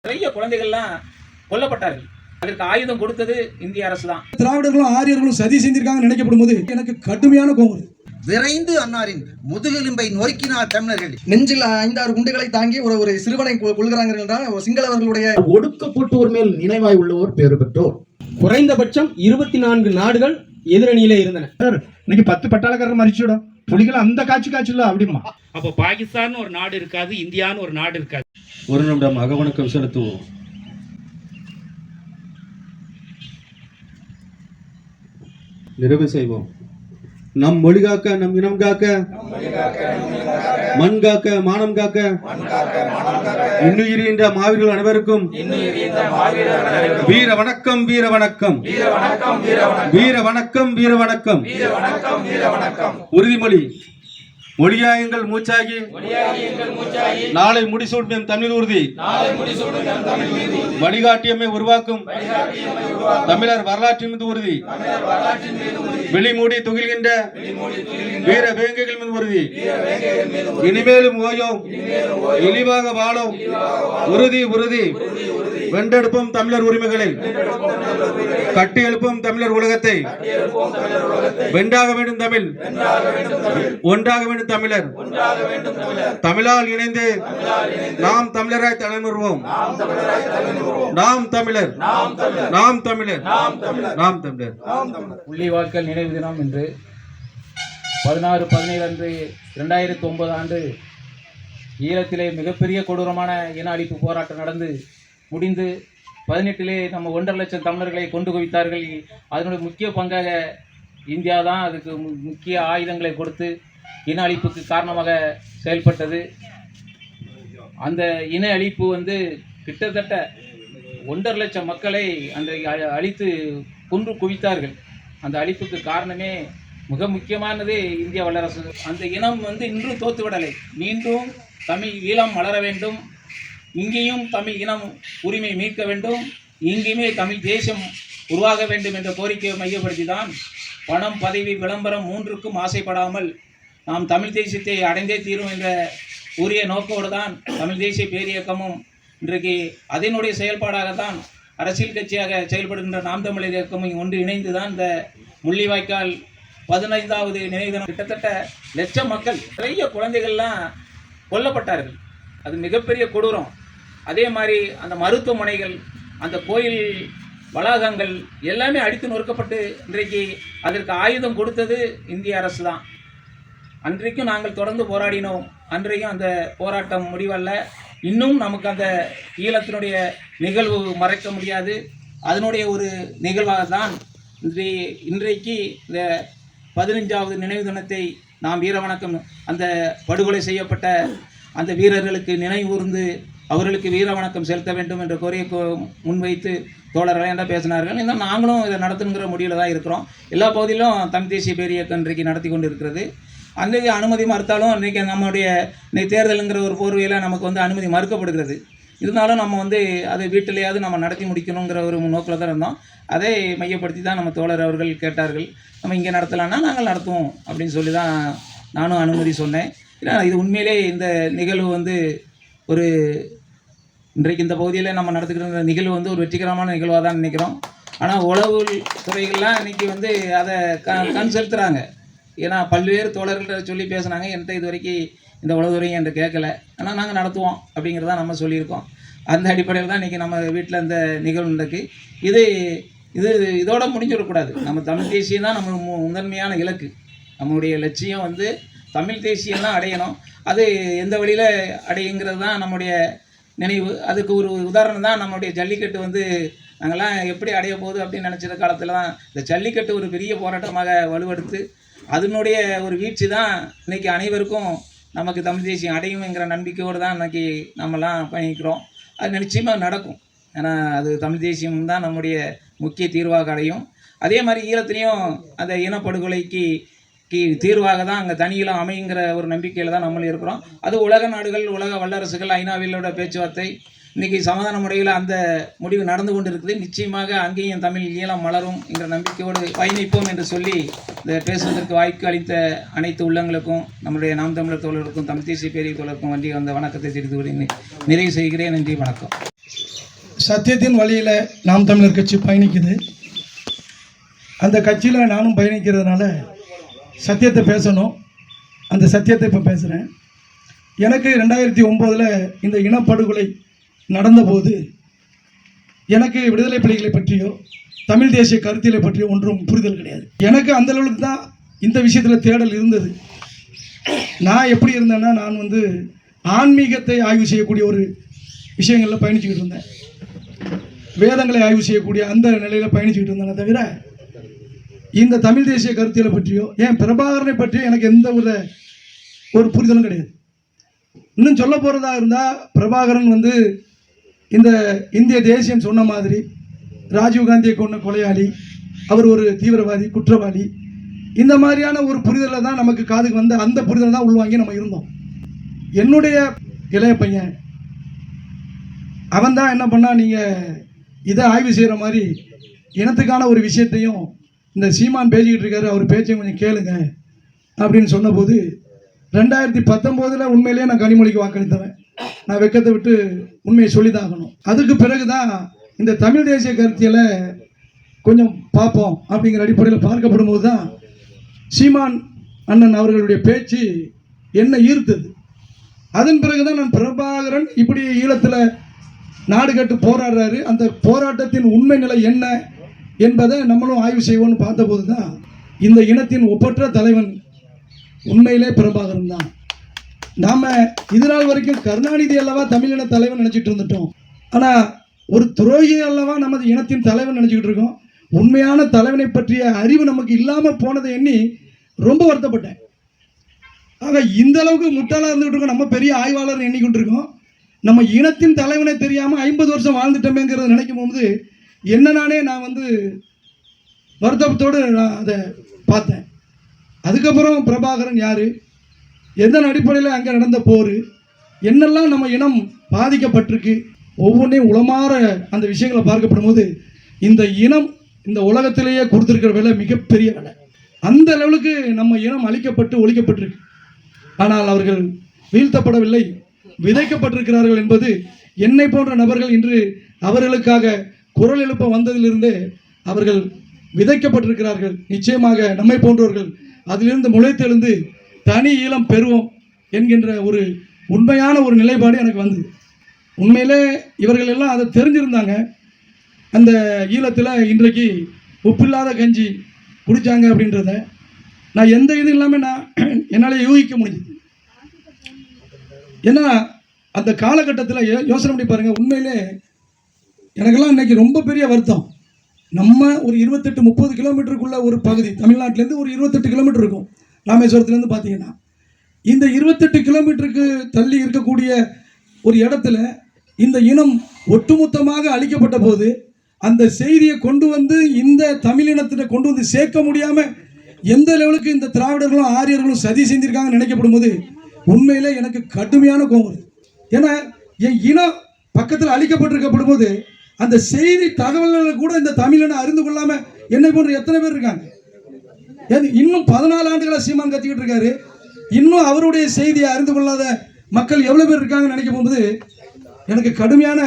நிறைய குழந்தைகள்லாம் கொல்லப்பட்டார்கள். அதற்கு ஆயுதம் கொடுத்தது இந்திய அரசு தான். திராவிடர்களும் ஆரியர்களும் சதி செஞ்சிருக்காங்க நினைக்கப்படும் போது எனக்கு கடுமையான கோபம். விரைந்து அன்னாரின் முதுகெலும்பை நொறுக்கினார் தமிழர்கள். நெஞ்சில் 5-6 குண்டுகளை தாங்கி ஒரு சிறுவனை கொள்கிறார்கள் என்றால் சிங்களவர்களுடைய ஒடுக்கப்பட்டோர் மேல் நினைவாய் உள்ளவர் பேறு பெற்றோர். குறைந்தபட்சம் 24 நாடுகள் எதிரணியில இருந்தன. இன்னைக்கு 10 பட்டாளக்காரர் மறிச்சுடும் புலிகள் அந்த காட்சில அப்படிமா. அப்போ பாகிஸ்தான் ஒரு நாடு இருக்காது, இந்தியான்னு ஒரு நாடு இருக்காது. ஒரு நிமிடம் அகவணக்கம் செலுத்துவோம். நிறைவு செய்வோம். நம் மொழி காக்க, நம் இனம் காக்க, மண் காக்க, மானம் காக்க, இன்னுயிரின்ற மாவீரர்கள் அனைவருக்கும் வீர வணக்கம், வீர வணக்கம், வீர வணக்கம், வீர வணக்கம். உறுதிமொழி. மொழியாயுங்கள் மூச்சாகி நாளை முடிசூடும் தமிழ் உறுதி. வழிகாட்டியமை உருவாக்கும் தமிழர் வரலாற்றின் மீது உறுதி. வெளிமூடி துகில்கின்ற வீர வேங்கைகள் மீது உறுதி. இனிமேலும் ஓயோம், இழிவாக வாழும், உறுதி உறுதி. வென்றெடுப்போம் தமிழர் உரிமைகளை, கட்டி எழுப்பும் தமிழர் உலகத்தை. வென்றாக வேண்டும் தமிழ், ஒன்றாக வேண்டும் தமிழர். தமிழால் இணைந்து நாம் தமிழராய் தலைமுறுவோம். நாம் தமிழர், நாம் தமிழர், நாம் தமிழர். முள்ளிவாய்க்கால் நினைவு தினம் இன்று 16/17 2009 ஆண்டு ஈழத்திலே மிகப்பெரிய கொடூரமான இன அழிப்பு போராட்டம் நடந்து முடிந்து 18 நம்ம 1.5 லட்சம் தமிழர்களை கொண்டு குவித்தார்கள். அதனுடைய முக்கிய பங்காக இந்தியா தான் அதுக்கு முக்கிய ஆயுதங்களை கொடுத்து இன அழிப்புக்கு காரணமாக செயல்பட்டது. அந்த இன அழிப்பு கிட்டத்தட்ட 1.5 லட்சம் மக்களை அந்த அழித்து கொன்று குவித்தார்கள். அந்த அழிப்புக்கு காரணமே மிக முக்கியமானது இந்திய வல்லரசு. அந்த இனம் இன்றும் தோத்துவிடலை. மீண்டும் தமிழ் ஈழம் வளர வேண்டும், இங்கேயும் தமிழ் இனம் உரிமை மீட்க வேண்டும், இங்கேயுமே தமிழ் தேசம் உருவாக வேண்டும் என்ற கோரிக்கையை மையப்படுத்தி தான் பணம், பதவி, விளம்பரம் 3க்கும் ஆசைப்படாமல் நாம் தமிழ் தேசியத்தை அடைந்தே தீரும் என்ற உரிய நோக்கோடு தான் தமிழ் தேசிய பேரியக்கமும் இன்றைக்கு அதனுடைய செயல்பாடாகத்தான் அரசியல் கட்சியாக செயல்படுகின்ற நாம் தமிழர் இயக்கமும் ஒன்று இணைந்து தான் இந்த முள்ளிவாய்க்கால் 15வது நினைவு தினம். கிட்டத்தட்ட லட்சம் மக்கள், நிறைய குழந்தைகள்லாம் கொல்லப்பட்டார்கள். அது மிகப்பெரிய கொடூரம். அதே மாதிரி அந்த மருத்துவமனைகள், அந்த கோயில் வளாகங்கள் எல்லாமே அடித்து நொறுக்கப்பட்டு இன்றைக்கு அதற்கு ஆயுதம் கொடுத்தது இந்திய அரசு தான். அன்றைக்கும் நாங்கள் தொடர்ந்து போராடினோம். அன்றைக்கும் அந்த போராட்டம் முடிவல்ல. இன்னும் நமக்கு அந்த ஈழத்தினுடைய நிகழ்வு மறைக்க முடியாது. அதனுடைய ஒரு நிகழ்வாக தான் இன்றைக்கு இந்த 15வது நினைவு தினத்தை நாம் வீரவணக்கம், அந்த படுகொலை செய்யப்பட்ட அந்த வீரர்களுக்கு நினைவூர்ந்து அவர்களுக்கு வீர வணக்கம் செலுத்த வேண்டும் என்ற கோரிக்கை முன்வைத்து தோழர்கள் என்ன பேசினார்கள். இன்னும் நாங்களும் இதை நடத்துங்கிற முடிவில் தான் இருக்கிறோம். எல்லா பகுதியிலும் தமிழ் தேசிய பேரியக்கம் இன்றைக்கு நடத்தி கொண்டு இருக்கிறது. அன்றைக்கு அனுமதி மறுத்தாலும் இன்றைக்கி நம்முடைய தேர்தலுங்கிற ஒரு போர்வையில் நமக்கு அனுமதி மறுக்கப்படுகிறது. இருந்தாலும் நம்ம அதை வீட்டிலேயாவது நம்ம நடத்தி முடிக்கணுங்கிற ஒரு நோக்கில் தான் இருந்தோம். அதை மையப்படுத்தி தான் நம்ம தோழர் அவர்கள் கேட்டார்கள். நம்ம இங்கே நடத்தலான்னா நாங்கள் நடத்துவோம் அப்படின்னு சொல்லி தான் நானும் அனுமதி சொன்னேன். ஏன்னா இது உண்மையிலே இந்த நிகழ்வு ஒரு இன்றைக்கு இந்த பகுதியில் நம்ம நடத்துக்கிற நிகழ்வு ஒரு வெற்றிகரமான நிகழ்வாக தான் நினைக்கிறோம். ஆனால் உளவு துறைகள்லாம் இன்றைக்கி அதை கண் செலுத்துகிறாங்க. ஏன்னா பல்வேறு தோழர்கள்ட்ட சொல்லி பேசுனாங்க. என்கிட்ட இது வரைக்கும் இந்த உளவுத்துறையும் என்கிட்ட கேட்கல. ஆனால் நாங்கள் நடத்துவோம் அப்படிங்கிறதான் நம்ம சொல்லியிருக்கோம். அந்த அடிப்படையில் தான் இன்றைக்கி நம்ம வீட்டில் இந்த நிகழ்வு நடக்கு. இதோட முடிஞ்சிடக்கூடாது. நம்ம தமிழ் தேசியம் தான் நம்ம முதன்மையான இலக்கு. நம்முடைய லட்சியம் தமிழ் தேசியம்லாம் அடையணும். அது எந்த வழியில் அடையுங்கிறது தான் நம்முடைய நினைவு. அதுக்கு ஒரு உதாரணம் தான் நம்முடைய ஜல்லிக்கட்டு. நாங்கள்லாம் எப்படி அடைய போகுது அப்படின்னு நினச்சிருந்த காலத்தில் தான் இந்த ஜல்லிக்கட்டு ஒரு பெரிய போராட்டமாக வலுவெடுத்து அதனுடைய ஒரு வீழ்ச்சி தான் இன்றைக்கி அனைவருக்கும் நமக்கு தமிழ் தேசியம் அடையுங்கிற நம்பிக்கையோடு தான் இன்றைக்கி நம்மலாம் பயணிக்கிறோம். அது நிச்சயமாக நடக்கும். ஏன்னா அது தமிழ் தேசியம் தான் நம்முடைய முக்கிய தீர்வாக அடையும். அதே மாதிரி ஈழத்துலேயும் அந்த இனப்படுகொலைக்கு தீர்வாக தான் அங்கே தனியிலம் அமைங்கிற ஒரு நம்பிக்கையில் தான் நம்மளும் இருக்கிறோம். அது உலக நாடுகள், உலக வல்லரசுகள், ஐநாவிலோட பேச்சுவார்த்தை இன்றைக்கி சமாதான முறையில் அந்த முடிவு நடந்து கொண்டு இருக்குது. நிச்சயமாக அங்கேயும் தமிழ் ஈழம் மலரும் என்ற நம்பிக்கையோடு பயணிப்போம் என்று சொல்லி இந்த பேசுவதற்கு வாய்ப்பு அளித்த அனைத்து உள்ளங்களுக்கும், நம்முடைய நாம் தமிழர் தோழருக்கும், தமிழ் தேசிய பேரிய தோழருக்கும் வண்டி வந்த வணக்கத்தை தெரிவித்து நிறைவு செய்கிறேன். நன்றி, வணக்கம். சத்தியத்தின் வழியில் நாம் தமிழர் கட்சி பயணிக்குது. அந்த கட்சியில் நானும் பயணிக்கிறதுனால சத்தியத்தை பேசணும். அந்த சத்தியத்தை இப்போ பேசுகிறேன். எனக்கு 2009 இந்த இனப்படுகொலை நடந்தபோது எனக்கு விடுதலை புலிகளை பற்றியோ தமிழ் தேசிய கருத்தியலை பற்றியோ ஒன்றும் புரிதல் கிடையாது. எனக்கு அந்த அளவுக்கு தான் இந்த விஷயத்தில் தேடல் இருந்தது. நான் எப்படி இருந்தேன்னா, நான் வந்து ஆன்மீகத்தை ஆய்வு செய்யக்கூடிய ஒரு விஷயங்களில் பயணிச்சுக்கிட்டு இருந்தேன். வேதங்களை ஆய்வு செய்யக்கூடிய அந்த நிலையில் பயணிச்சுக்கிட்டு இருந்தேனே தவிர இந்த தமிழ் தேசிய கருத்தியலை பற்றியோ ஏன் பிரபாகரனை பற்றியோ எனக்கு எந்த ஒரு புரிதலும் கிடையாது. இன்னும் சொல்ல போகிறதா இருந்தால், பிரபாகரன் வந்து இந்த இந்திய தேசியம் சொன்ன மாதிரி ராஜீவ்காந்தியை கொண்ட கொலையாளி, அவர் ஒரு தீவிரவாதி, குற்றவாளி, இந்த மாதிரியான ஒரு புரிதலை தான் நமக்கு காதுக்கு வந்து அந்த புரிதலை தான் உள்வாங்கி நம்ம இருந்தோம். என்னுடைய இளைய பையன் அவன் தான் என்ன பண்ணா, நீங்கள் இதை ஆய்வு செய்கிற மாதிரி இனத்துக்கான ஒரு விஷயத்தையும் இந்த சீமான் பேசிக்கிட்டு இருக்காரு, அவர் பேச்சையும் கொஞ்சம் கேளுங்க அப்படின்னு சொன்னபோது 2019 உண்மையிலேயே நான் கனிமொழிக்கு வாக்களித்தவன். நான் வெக்கத்தை விட்டு உண்மையை சொல்லிதாகணும். அதுக்கு பிறகு தான் இந்த தமிழ் தேசிய கருத்தியலை கொஞ்சம் பார்ப்போம் அப்படிங்கிற அடிப்படையில் பார்க்கப்படும் போது தான் சீமான் அண்ணன் அவர்களுடைய பேச்சு என்ன ஈர்த்தது. அதன் பிறகு தான் நான் பிரபாகரன் இப்படி ஈழத்தில் நாடு கட்டு போராடுறாரு, அந்த போராட்டத்தின் உண்மை நிலை என்ன என்பதை நம்மளும் ஆய்வு செய்வோம்னு பார்த்தபோது தான் இந்த இனத்தின் ஒப்பற்ற தலைவன் உண்மையிலே பிரபாகரன் தான். நாம் இது நாள் வரைக்கும் கருணாநிதி அல்லவா தமிழின தலைவன் நினச்சிட்டு இருந்துட்டோம். ஆனால் ஒரு துரோகி அல்லவா நமது இனத்தின் தலைவன் நினச்சிக்கிட்டு இருக்கோம். உண்மையான தலைவனை பற்றிய அறிவு நமக்கு இல்லாமல் போனதை எண்ணி ரொம்ப வருத்தப்பட்டேன். ஆக இந்த அளவுக்கு முட்டாளாக இருந்துகிட்டு இருக்கோம். நம்ம பெரிய ஆய்வாளர் எண்ணிக்கொண்டு இருக்கோம். நம்ம இனத்தின் தலைவனை தெரியாமல் 50 வருஷம் வாழ்ந்துட்டோமேங்கிறத நினைக்கும் போது நானே நான் வந்து வருத்தத்தோடு நான் அதை பார்த்தேன். அதுக்கப்புறம் பிரபாகரன் யார், எதன் அடிப்படையில் அங்கே நடந்த போர், என்னெல்லாம் நம்ம இனம் பாதிக்கப்பட்டிருக்கு, ஒவ்வொன்றையும் உளமாற அந்த விஷயங்களை பார்க்கப்படும் போது இந்த இனம் இந்த உலகத்திலேயே கொடுத்துருக்கிற விலை மிகப்பெரிய விலை. அந்த லெவலுக்கு நம்ம இனம் அழிக்கப்பட்டு ஒழிக்கப்பட்டிருக்கு. ஆனால் அவர்கள் வீழ்த்தப்படவில்லை, விதைக்கப்பட்டிருக்கிறார்கள் என்பது என்னை போன்ற நபர்கள் இன்று அவர்களுக்காக குரல் எழுப்ப வந்ததிலிருந்து அவர்கள் விதைக்கப்பட்டிருக்கிறார்கள். நிச்சயமாக நம்மை போன்றவர்கள் அதிலிருந்து முளைத்தெழுந்து தனி ஈழம் பெறுவோம் என்கின்ற ஒரு உண்மையான ஒரு நிலைப்பாடு எனக்கு வந்தது. உண்மையிலே இவர்கள் எல்லாம் அதை தெரிஞ்சிருந்தாங்க. அந்த ஈழத்தில் இன்றைக்கு உப்பில்லாத கஞ்சி குடித்தாங்க அப்படின்றத நான் எந்த இது இல்லாமல் என்னால் யூகிக்க முடிஞ்சுது. ஏன்னா அந்த காலகட்டத்தில் யோசனை பண்ணி பாருங்கள். உண்மையிலே எனக்கெல்லாம் இன்றைக்கி ரொம்ப பெரிய வருத்தம். நம்ம ஒரு 28-30 கிலோமீட்டருக்குள்ள ஒரு பகுதி, தமிழ்நாட்டிலேருந்து ஒரு 28 கிலோமீட்டர் இருக்கும் ராமேஸ்வரத்துலேருந்து பார்த்தீங்கன்னா. இந்த 28 கிலோமீட்டருக்கு தள்ளி இருக்கக்கூடிய ஒரு இடத்துல இந்த இனம் ஒட்டுமொத்தமாக அழிக்கப்பட்ட போது அந்த செய்தியை கொண்டு வந்து இந்த தமிழினத்தை கொண்டு வந்து சேர்க்க முடியாமல் எந்த லெவலுக்கு இந்த திராவிடர்களும் ஆரியர்களும் சதி செஞ்சிருக்காங்கன்னு நினைக்கப்படும் போது உண்மையிலே எனக்கு கடுமையான கோபம் வருது. ஏன்னா என் இனம் பக்கத்தில் அழிக்கப்பட்டிருக்கப்படும் போது அந்த செய்தி தகவல்களை கூட இந்த தமிழினம் அறிந்து கொள்ளாமல் என்னை போன்ற எத்தனை பேர் இருக்காங்க. இன்னும் 14 ஆண்டுகளாக சீமான் கத்திக்கிட்டு இருக்காரு, இன்னும் அவருடைய செய்தியை அறிந்து கொள்ளாத மக்கள் எவ்வளோ பேர் இருக்காங்கன்னு நினைக்க போகும்போது எனக்கு கடுமையான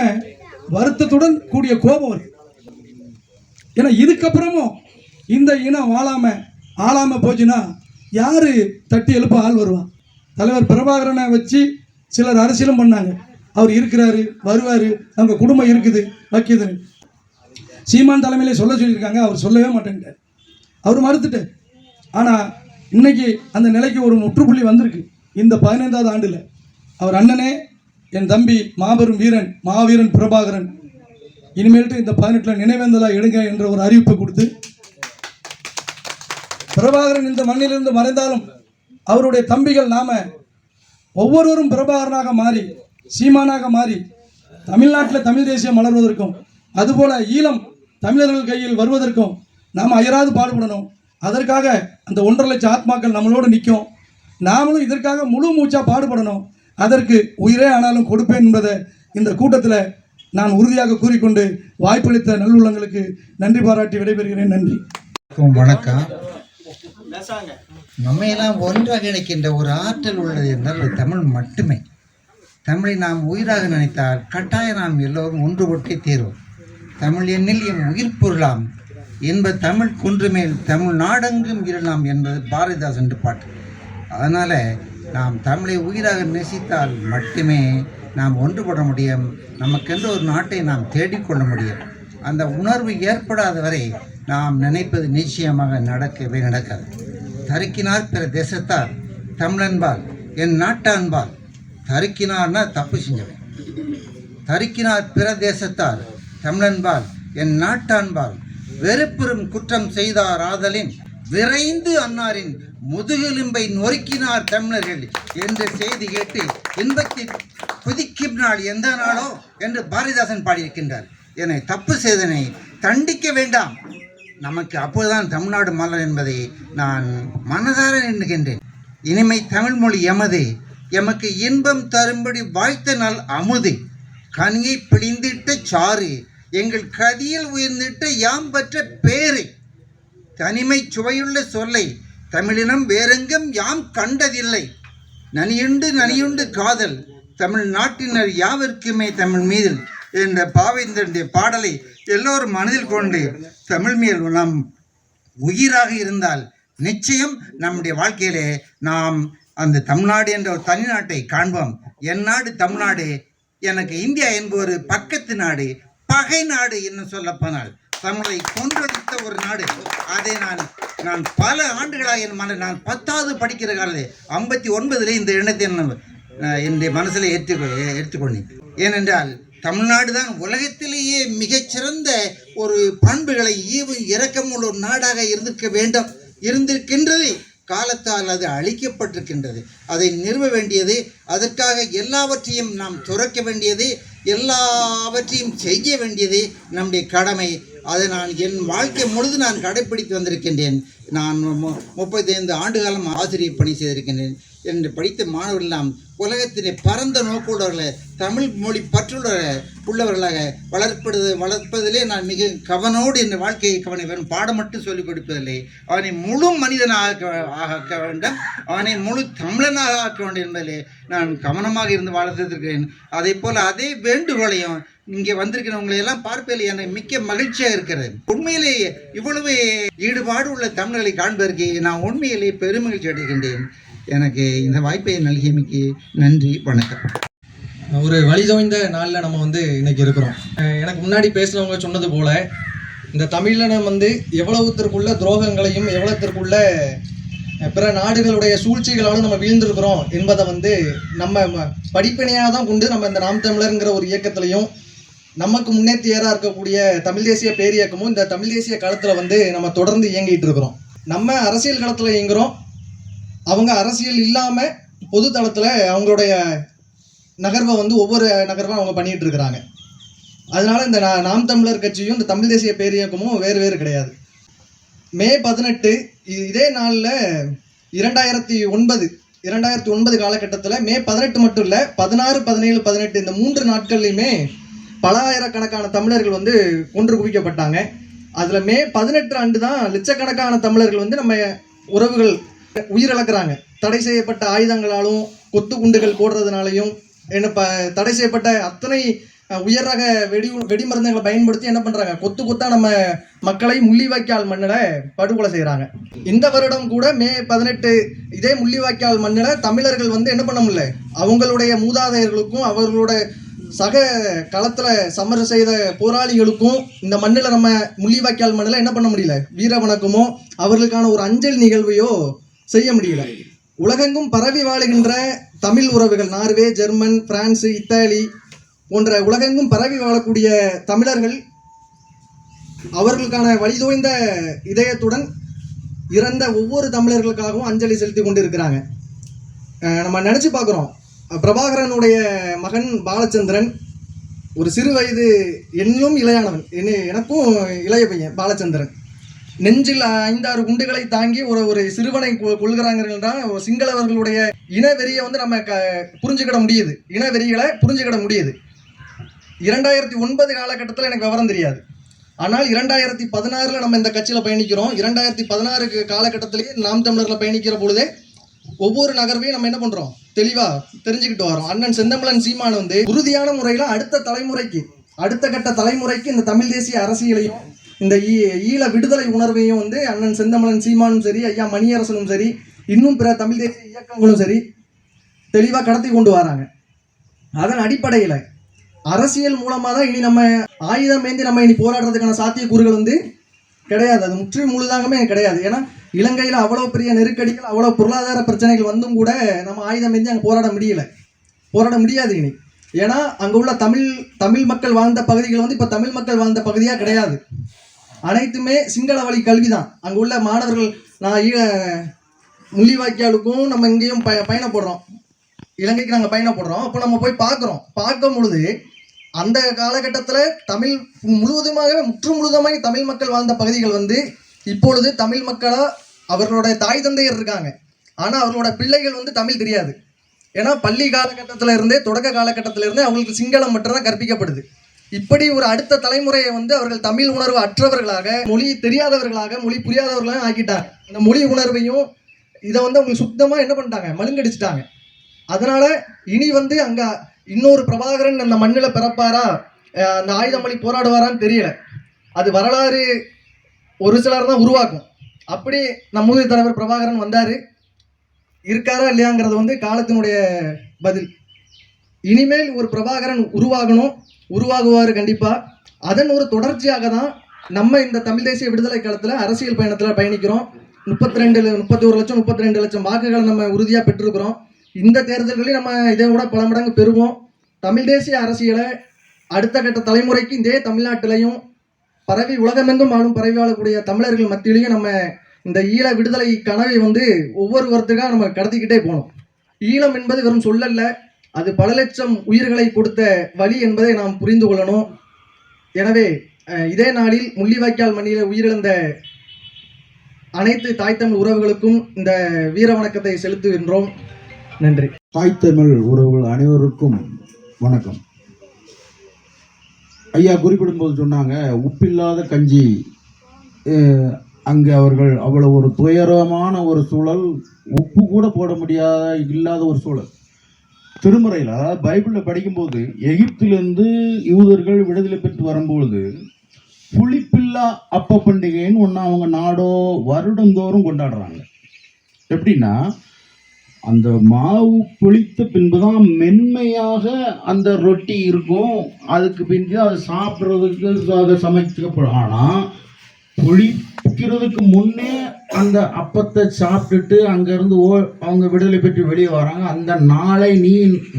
வருத்தத்துடன் கூடிய கோபம் வருது. ஏன்னா இதுக்கப்புறமும் இந்த இனம் ஆளாமல் போச்சுன்னா யார் தட்டி எழுப்ப ஆள் வருவான்? தலைவர் பிரபாகரனை வச்சு சிலர் அரசியலும் பண்ணாங்க. அவர் இருக்கிறாரு, வருவார், அவங்க குடும்பம் இருக்குது, வைக்குதுன்னு சீமான் தலைமையிலே சொல்லியிருக்காங்க. அவர் சொல்லவே மாட்டேன்ட்டார், அவர் மறுத்துட்டு. ஆனால் இன்னைக்கு அந்த நிலைக்கு ஒரு முற்றுப்புள்ளி வந்திருக்கு இந்த 15வது ஆண்டில். அவர் அண்ணனே, என் தம்பி மாபெரும் வீரன் மாவீரன் பிரபாகரன் இனிமேல்ட்டு இந்த 18 நினைவேந்தலாக எடுங்க என்ற ஒரு அறிவிப்பை கொடுத்து, பிரபாகரன் இந்த மண்ணிலிருந்து மறைந்தாலும் அவருடைய தம்பிகள் நாம ஒவ்வொருவரும் பிரபாகரனாக மாறி சீமானாக மாறி தமிழ்நாட்டில் தமிழ் தேசியம் மலர்வதற்கும் அதுபோல ஈழம் தமிழர்கள் கையில் வருவதற்கும் நாம் அயராது பாடுபடணும். அதற்காக அந்த 1.5 லட்சம் ஆத்மாக்கள் நம்மளோடு நிற்கும். நாமளும் இதற்காக முழு மூச்சாக பாடுபடணும். அதற்கு உயிரே ஆனாலும் கொடுப்பேன் என்பதை இந்த கூட்டத்தில் நான் உறுதியாக கூறிக்கொண்டு வாய்ப்பளித்த நல்லுள்ளங்களுக்கு நன்றி பாராட்டி விடைபெறுகிறேன். நன்றி, வணக்கம். நம்மையெல்லாம் ஒன்றாக இணைக்கின்ற ஒரு ஆற்றல் உள்ளது என்றால் தமிழ் மட்டுமே. தமிழை நாம் உயிராக நினைத்தால் கட்டாயம் நாம் எல்லோரும் ஒன்றுபட்டே தேர்வோம். தமிழ் எண்ணில் எம் உயிர் பொருளாம் என்ப தமிழ் குன்றுமேல் தமிழ் நாடெங்கும் இருளாம் என்பது பாரதிதாசன் பாட்டு. அதனால் நாம் தமிழை உயிராக நேசித்தால் மட்டுமே நாம் ஒன்றுபட முடியும். நமக்கென்று ஒரு நாட்டை நாம் தேடிக்கொள்ள முடியும். அந்த உணர்வு ஏற்படாத வரை நாம் நினைப்பது நிச்சயமாக நடக்கவே நடக்காது. தருக்கினார் பிற தேசத்தார் தமிழன்பால் என் நாட்டான்பால். தருக்கினார்னா தப்பு செஞ்சவன். தருக்கினார் பிற தேசத்தார் தமிழன்பால் என் நாட்டான்பால் வெறுப்பெறும் குற்றம் செய்தார் ஆதலின் விரைந்து அன்னாரின் முதுகெலும்பை நொறுக்கினார் தமிழர்கள் என்ற செய்தி கேட்டு இன்பத்தை குதிக்கும் நாள் எந்த நாளோ என்று பாரதிதாசன் பாடியிருக்கின்றார். என்னை தப்பு செய்தனை தண்டிக்க வேண்டாம், நமக்கு அப்போதுதான் தமிழ்நாடு மலர் என்பதை நான் மனதார எண்ணுகின்றேன். இனிமை தமிழ்மொழி எமது, எமக்கு இன்பம் தரும்படி வாய்த்த நாள் அமுது, கனியை பிழிந்திட்ட சாறு, எங்கள் கதியில் உயர்ந்திட்ட யாம் பெற்ற பேரு, தனிமை சுவையுள்ள சொல்லை தமிழினம் வேறெங்கும் யாம் கண்டதில்லை, நனியுண்டு காதல் தமிழ் நாட்டினர் யாவிற்குமே தமிழ் மீது என்ற பாவேந்தருடைய பாடலை எல்லோரும் மனதில் கொண்டு தமிழ் மேல் நாம் உயிராக இருந்தால் நிச்சயம் நம்முடைய வாழ்க்கையிலே நாம் அந்த தமிழ்நாடு என்ற ஒரு தனி நாட்டை காண்போம். என் நாடு தமிழ்நாடு, எனக்கு இந்தியா என்பது ஒரு பக்கத்து நாடு, பகை நாடு என்று சொல்லப்போனால் தமிழை கொன்றெடுத்த ஒரு நாடு. அதை நான் பல ஆண்டுகளாக என் நான் 10வது படிக்கிற காலத்தில் 59 இந்த எண்ணத்தை என்னுடைய மனசில் எடுத்துக்கொண்டேன். ஏனென்றால் தமிழ்நாடு தான் உலகத்திலேயே மிகச்சிறந்த ஒரு பண்புகளை ஈவும் இரக்கமுள்ள ஒரு நாடாக இருந்திருக்கின்றது. காலத்தால் அது அழிக்கப்பட்டிருக்கின்றது. அதை நிறுவ வேண்டியது, அதற்காக எல்லாவற்றையும் நாம் துறக்க வேண்டியது, எல்லாவற்றையும் செய்ய வேண்டியது நம்முடைய கடமை. அதை நான் என் வாழ்க்கை முழுது நான் கடைப்பிடித்து வந்திருக்கின்றேன். நான் 35 ஆண்டு காலம் ஆசிரியர் பணி செய்திருக்கின்றேன். என்று படித்த மாணவர்கள் நாம் உலகத்திலே பரந்த நோக்குள்ளவர்களை தமிழ் மொழி உள்ளவர்களாக வளர்ப்பதிலே நான் மிக கவனோடு என் வாழ்க்கையை வெறும் பாடம் மட்டும் சொல்லிக் கொடுப்பதில்லை, அவனை முழு மனிதனாக ஆக்க வேண்டும், அவனை முழு தமிழனாக ஆக்க வேண்டும் என்பதிலே நான் கவனமாக இருந்து வளர்த்திருக்கிறேன். அதே போல் அதே வேண்டுகோளையும் இங்கே வந்திருக்கிறவங்களை எல்லாம் பார்ப்பதில் எனக்கு மிக்க மகிழ்ச்சியாக இருக்கிறது. உண்மையிலேயே இவ்வளவு ஈடுபாடு உள்ள தமிழர்களை காண்பதற்கு நான் உண்மையிலேயே பெருமகிழ்ச்சி அடைகின்றேன். எனக்கு இந்த வாய்ப்பை நல்கியமைக்கு நன்றி, வணக்கம். ஒரு வழிதோய்ந்த நாளில் நம்ம இன்னைக்கு இருக்கிறோம். எனக்கு முன்னாடி பேசுகிறவங்க சொன்னது போல் இந்த தமிழினம் எவ்வளவுத்திற்குள்ள துரோகங்களையும் எவ்வளவுத்திற்குள்ள பிற நாடுகளுடைய சூழ்ச்சிகளாலும் நம்ம வீழ்ந்திருக்கிறோம் என்பதை நம்ம படிப்பினையாக தான் கொண்டு நம்ம இந்த நாம் தமிழருங்கிற ஒரு இயக்கத்திலையும் நமக்கு முன்னேற்றியராக இருக்கக்கூடிய தமிழ் தேசிய பேரியக்கமும் இந்த தமிழ் தேசிய களத்தில் நம்ம தொடர்ந்து இயங்கிட்டு இருக்கிறோம். நம்ம அரசியல் களத்தில் இயங்குகிறோம், அவங்க அரசியல் இல்லாமல் பொது தளத்தில் அவங்களுடைய நகர்வை ஒவ்வொரு நகர்வாக அவங்க பண்ணிகிட்டு இருக்கிறாங்க. அதனால் இந்த நாம் தமிழர் கட்சியும் இந்த தமிழ் தேசிய பேரியக்கமும் வேறு கிடையாது. மே 18 இதே நாளில் 2009 காலகட்டத்தில் மே 18 மட்டும் இல்லை, 16, 17, 18 இந்த 3 நாட்கள்லையுமே பல ஆயிரக்கணக்கான தமிழர்கள் கொன்று குவிக்கப்பட்டாங்க. அதில் மே 18 ஆண்டு தான் லட்சக்கணக்கான தமிழர்கள் நம்ம உறவுகள் உயிரிழக்கிறாங்க. தடை செய்யப்பட்ட ஆயுதங்களாலும் கொத்து குண்டுகள் போடுறதுனாலையும் தடை செய்யப்பட்ட அத்தனை உயர் ரக வெடிமருந்துகளை பயன்படுத்தி என்ன பண்ணுறாங்க, கொத்தா நம்ம மக்களை முள்ளிவாய்க்கால் மண்ணில் படுகொலை செய்கிறாங்க. இந்த வருடம் கூட மே 18 இதே முள்ளிவாய்க்கால் மண்ணில் தமிழர்கள் என்ன பண்ண முடியல, அவங்களுடைய மூதாதையர்களுக்கும் அவர்களோட சக களத்தில் சமர செய்த போராளிகளுக்கும் இந்த மண்ணில் நம்ம முள்ளிவாய்க்கால் மண்ணில் என்ன பண்ண முடியல, வீர வணக்கமோ அவர்களுக்கான ஒரு அஞ்சல் நிகழ்வையோ செய்ய முடியல. உலகெங்கும் பரவி வாழுகின்ற தமிழ் உறவுகள் நார்வே, ஜெர்மன், பிரான்ஸு, இத்தாலி போன்ற உலகெங்கும் பரவி வாழக்கூடிய தமிழர்கள் அவர்களுக்கான வழிதோய்ந்த இதயத்துடன் இறந்த ஒவ்வொரு தமிழர்களுக்காகவும் அஞ்சலி செலுத்தி கொண்டு இருக்கிறாங்க. நம்ம நினச்சி பார்க்குறோம், பிரபாகரனுடைய மகன் பாலச்சந்திரன் ஒரு சிறு வயது என்னும் இளையானவன், எனக்கும் இளைய பையன் பாலச்சந்திரன், நெஞ்சில் 5-6 குண்டுகளை தாங்கி ஒரு சிறுவனை கொள்கிறாங்க என்றால் சிங்களவர்களுடைய இனவெறியை நம்ம புரிஞ்சுக்கிட முடியுது, இனவெறிகளை புரிஞ்சுக்கிட முடியுது. 2009 காலகட்டத்தில் எனக்கு விவரம் தெரியாது, ஆனால் 2016 நம்ம இந்த கட்சியில் பயணிக்கிறோம். 2016 காலகட்டத்திலேயே நாம் தமிழரில் பயணிக்கிற பொழுதே ஒவ்வொரு நகர்வையும் நம்ம என்ன பண்றோம் தெளிவா தெரிஞ்சுக்கிட்டு வரோம். அண்ணன் செந்தமிழன் சீமான் வந்து உறுதியான முறையில அடுத்த கட்ட தலைமுறைக்கு இந்த தமிழ் தேசிய அரசியலையும் இந்த ஈழ விடுதலை உணர்வையும் வந்து அண்ணன் செந்தமிழன் சீமானும் சரி, ஐயா மணியரசனும் சரி, இன்னும் பிற தமிழ் தேசிய இயக்கங்களும் சரி தெளிவா கடத்தி கொண்டு வராங்க. அதன் அடிப்படையில அரசியல் மூலமா தான் இனி நம்ம ஆயுதம் ஏந்தி நம்ம இனி போராடுறதுக்கான சாத்தியக்கூறுகள் வந்து கிடையாது. அது முழுதாகவே கிடையாது. ஏன்னா இலங்கையில் அவ்வளோ பெரிய நெருக்கடிகள், அவ்வளோ பொருளாதார பிரச்சனைகள் வந்தும் கூட நம்ம ஆயுதம் ஏந்தி அங்கே போராட முடியாது இனி. ஏன்னா அங்கே உள்ள தமிழ் மக்கள் வாழ்ந்த பகுதிகள் வந்து இப்போ தமிழ் மக்கள் வாழ்ந்த பகுதியாக கிடையாது. அனைத்துமே சிங்கள வழி கல்வி தான். அங்கே உள்ள மாணவர்கள், நான் முள்ளிவாய்க்காலுக்கும் நம்ம இங்கேயும் பயணப்படுறோம், இலங்கைக்கு நாங்கள் பயணப்படுறோம். அப்போ நம்ம போய் பார்க்கும் பொழுது அந்த காலகட்டத்தில் தமிழ் முழுவதுமாக தமிழ் மக்கள் வாழ்ந்த பகுதிகள் வந்து இப்பொழுது தமிழ் மக்களாக அவர்களுடைய தாய் தந்தையர் இருக்காங்க, ஆனால் அவர்களோட பிள்ளைகள் வந்து தமிழ் தெரியாது. ஏன்னா பள்ளி காலகட்டத்தில் இருந்தே, தொடக்க காலகட்டத்தில் இருந்தே அவங்களுக்கு சிங்களம் மட்டும்தான் கற்பிக்கப்படுது. இப்படி ஒரு அடுத்த தலைமுறையை வந்து அவர்கள் தமிழ் உணர்வு அற்றவர்களாக, மொழி தெரியாதவர்களாக, மொழி புரியாதவர்களாக ஆக்கிட்டாங்க. இந்த மொழி உணர்வையும் இதை வந்து அவங்க சுத்தமாக என்ன பண்ணிட்டாங்க, மழுங்கடிச்சிட்டாங்க. அதனால இனி வந்து அங்கே இன்னொரு பிரபாகரன் அந்த மண்ணில் பிறப்பாரா, அந்த ஆயுதம் வழி போராடுவாரான்னு தெரியல. அது வரலாறு ஒரு சிலர் தான் உருவாக்கும். அப்படி நம்ம தலைவர் பிரபாகரன் வந்தார், இருக்காரா இல்லையாங்கிறது வந்து காலத்தினுடைய பதில். இனிமேல் ஒரு பிரபாகரன் உருவாகுவார் கண்டிப்பாக. அதன் ஒரு தொடர்ச்சியாக தான் நம்ம இந்த தமிழ் தேசிய விடுதலை காலத்தில் அரசியல் பயணத்தில் பயணிக்கிறோம். 31 லட்சம் வாக்குகளை நம்ம உறுதியாக பெற்றிருக்கிறோம். இந்த தேர்தல்களில் நம்ம இதை விட பல மடங்கு பெறுவோம். தமிழ் தேசிய அரசியலை அடுத்த கட்ட தலைமுறைக்கு இதே தமிழ்நாட்டிலையும் பரவி உலகமெங்கும் பரவி வாழக்கூடிய தமிழர்கள் மத்தியிலையும் நம்ம இந்த ஈழ விடுதலை கனவை வந்து ஒவ்வொருவருத்துக்காக நம்ம கடத்திக்கிட்டே போகணும். ஈழம் என்பது வெறும் சொல்லல்ல, அது பல லட்சம் உயிர்களை கொடுத்த வழி என்பதை நாம் புரிந்து கொள்ளணும். எனவே இதே நாளில் முள்ளிவாய்க்கால் மண்ணில் உயிரிழந்த அனைத்து தாய் தமிழ் உறவுகளுக்கும் இந்த வீர வணக்கத்தை செலுத்துகின்றோம். நன்றி. தாய் தமிழ் உறவுகள் அனைவருக்கும் வணக்கம். ஐயா குறிப்பிடும்போது சொன்னாங்க, உப்பில்லாத கஞ்சி. அங்கே அவர்கள் அவ்வளோ ஒரு துயரமான ஒரு சூழல், உப்பு கூட போட இல்லாத ஒரு சூழல். திருமறையில், அதாவது பைபிளில் படிக்கும்போது, எகிப்திலிருந்து யூதர்கள் விடுதலை பெற்று வரும்பொழுது புளிப்பில்லா அப்ப பண்டிகைன்னு ஒன்று அவங்க நாடோ வருடந்தோறும் கொண்டாடுறாங்க. எப்படின்னா, அந்த மாவு புளித்த பின்புதான் மென்மையாக அந்த ரொட்டி இருக்கும், அதுக்கு பின்பு அதை சாப்பிட்றதுக்கு அதை சமைக்கப்படும். ஆனால் புளிக்கிறதுக்கு முன்னே அந்த அப்பத்தை சாப்பிட்டுட்டு அங்கேருந்து அவங்க விடுதலை பெற்று வெளியே வராங்க. அந்த நாளை நீ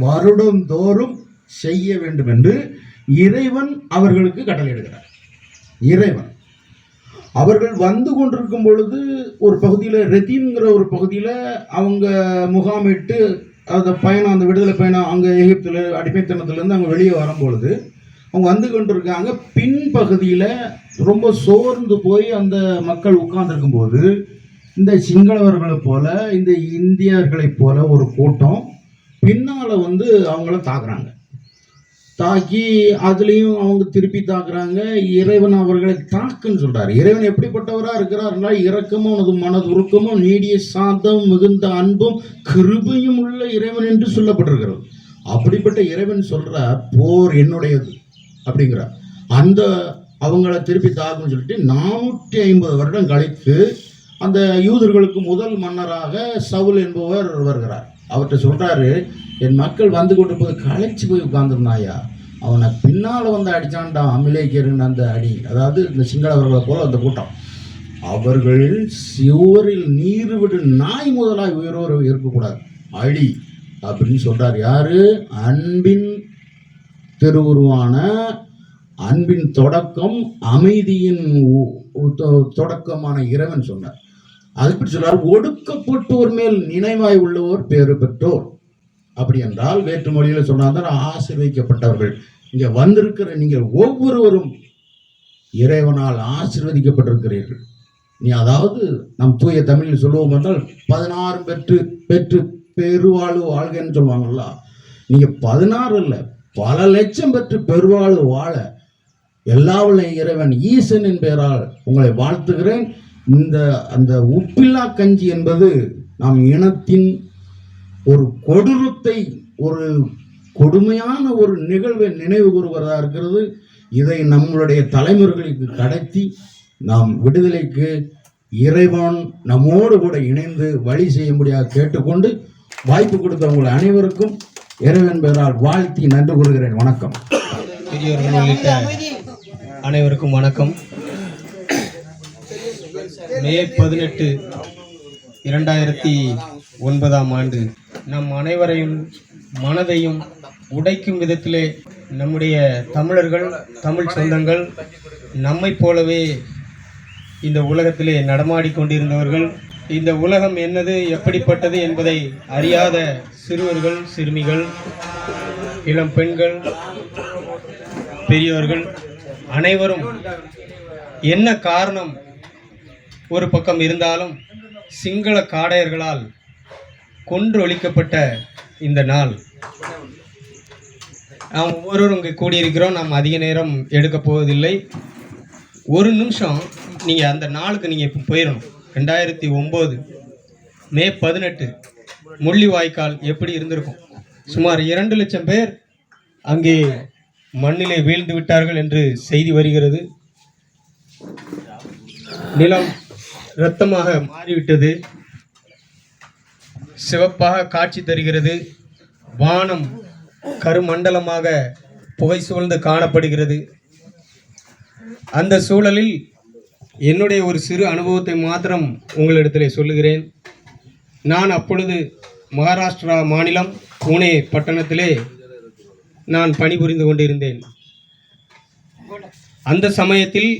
வருடந்தோறும் செய்ய வேண்டும் என்று இறைவன் அவர்களுக்கு கட்டளையிடுகிறார். இறைவன் அவர்கள் வந்து கொண்டிருக்கும் பொழுது ஒரு பகுதியில், ரெதீம்ங்கிற ஒரு பகுதியில் அவங்க முகாமிட்டு அந்த விடுதலை பயணம் அங்கே எகிப்தில் அடிமைத்தனத்திலேருந்து அவங்க வெளியே வரும்பொழுது அவங்க வந்து கொண்டிருக்காங்க. பின்பகுதியில் ரொம்ப சோர்ந்து போய் அந்த மக்கள் உட்கார்ந்துருக்கும் போது இந்த சிங்களவர்களைப் போல, இந்த இந்தியர்களைப் போல ஒரு கூட்டம் பின்னால் வந்து அவங்கள தாக்கி அதுலேயும் அவங்க திருப்பி தாக்குறாங்க. இறைவன் அவர்களை தாக்குன்னு சொல்கிறார். இறைவன் எப்படிப்பட்டவராக இருக்கிறார்னா, இரக்கமும் மனதுருக்கமும் நீடிய சாந்தம் மிகுந்த அன்பும் கிருபையும் உள்ள இறைவன் என்று சொல்லப்பட்டிருக்கிறது. அப்படிப்பட்ட இறைவன் சொல்கிறார், போர் என்னுடையது அப்படிங்கிறார். அந்த அவங்கள திருப்பி தாக்குன்னு சொல்லிட்டு 450 வருடம் கழித்து அந்த யூதர்களுக்கு முதல் மன்னராக சவுல் என்பவர் வருகிறார். அவர்கிட்ட சொல்கிறாரு, என் மக்கள் வந்து கொண்டு போது களைச்சி போய் உட்கார்ந்துருந்தாயா, அவனை பின்னால் வந்து அடித்தான்டான் அமிலேக்கியர்னு அந்த அடி. அதாவது இந்த சிங்களவர்களை போல அந்த கூட்டம், அவர்கள் சுவரில் நீர் விடு நாய் முதலாக உயிரோடு இருக்கக்கூடாது, அடி அப்படின்னு சொல்கிறார். யாரு? அன்பின் திருவுருவான, அன்பின் தொடக்கம், அமைதியின் தொடக்கமான இறைவன் சொன்னார். அதுபடி சொல்றார், ஒடுக்கப்பட்டோர் மேல் நினைவாய் உள்ளவோர் பேறு பெற்றோர். அப்படி என்றால் வேற்று மொழியில் சொன்னால்தான் ஆசீர்வதிக்கப்பட்டவர்கள். இங்க வந்திருக்கிற நீங்கள் ஒவ்வொருவரும் இறைவனால் ஆசீர்வதிக்கப்பட்டிருக்கிறீர்கள். நீ அதாவது நம் தூய தமிழில் சொல்லுவோம் என்றால் 16 பெற்று பெருவாழ்வு வாழ்கைன்னு சொல்லுவாங்கல்ல. நீங்க 16 இல்லை, பல லட்சம் பெற்று பெருவாழ்வு வாழ எல்லாவுள்ள இறைவன் ஈசனின் பெயரால் உங்களை வாழ்த்துகிறேன். அந்த உப்பில்லா கஞ்சி என்பது நாம் இனத்தின் ஒரு கொடூரத்தை, ஒரு கொடுமையான ஒரு நிகழ்வை நினைவு கூறுவதா இருக்கிறது. இதை நம்மளுடைய தலைமுறைகளுக்கு கடத்தி நாம் விடுதலைக்கு இறைவன் நம்மோடு கூட இணைந்து வழி செய்யும்படியாக கேட்டுக்கொண்டு வாய்ப்பு கொடுத்த உங்கள் அனைவருக்கும் இறைவன் பெயரால் வாழ்த்தி நன்றி கூறுகிறேன். வணக்கம். பெரியவர்கள் உள்ளிட்ட அனைவருக்கும் வணக்கம். மே 18, 2009 ஆண்டு நம் அனைவரையும் மனதையும் உடைக்கும் விதத்திலே நம்முடைய தமிழர்கள், தமிழ் சொந்தங்கள் நம்மைப் போலவே இந்த உலகத்திலே நடமாடிக்கொண்டிருந்தவர்கள், இந்த உலகம் என்னது, எப்படிப்பட்டது என்பதை அறியாத சிறுவர்கள், சிறுமிகள், இளம் பெண்கள், பெரியவர்கள் அனைவரும் என்ன காரணம் ஒரு பக்கம் இருந்தாலும் சிங்கள காடையர்களால் கொன்றொழிக்கப்பட்ட இந்த நாள். நாம் ஒவ்வொருவரும் இங்கே கூடியிருக்கிறோம். நாம் அதிக நேரம் எடுக்கப் போவதில்லை. ஒரு நிமிஷம் நீங்கள் அந்த நாளுக்கு நீங்கள் இப்போ போயிடணும். 2009 மே 18 முள்ளிவாய்க்கால் எப்படி இருந்திருக்கும்? சுமார் 2 லட்சம் பேர் அங்கே மண்ணிலே வீழ்ந்து விட்டார்கள் என்று செய்தி வருகிறது. நிலம் இரத்தமாக மாறிவிட்டது, சிவப்பாக காட்சி தருகிறது, வானம் கருமண்டலமாக புகை சூழ்ந்து காணப்படுகிறது. அந்த சூழலில் என்னுடைய ஒரு சிறு அனுபவத்தை மாத்திரம் உங்களிடத்தில் சொல்லுகிறேன். நான் அப்பொழுது மகாராஷ்டிரா மாநிலம் புனே பட்டணத்திலே நான் பணிபுரிந்து கொண்டிருந்தேன். அந்த சமயத்தில்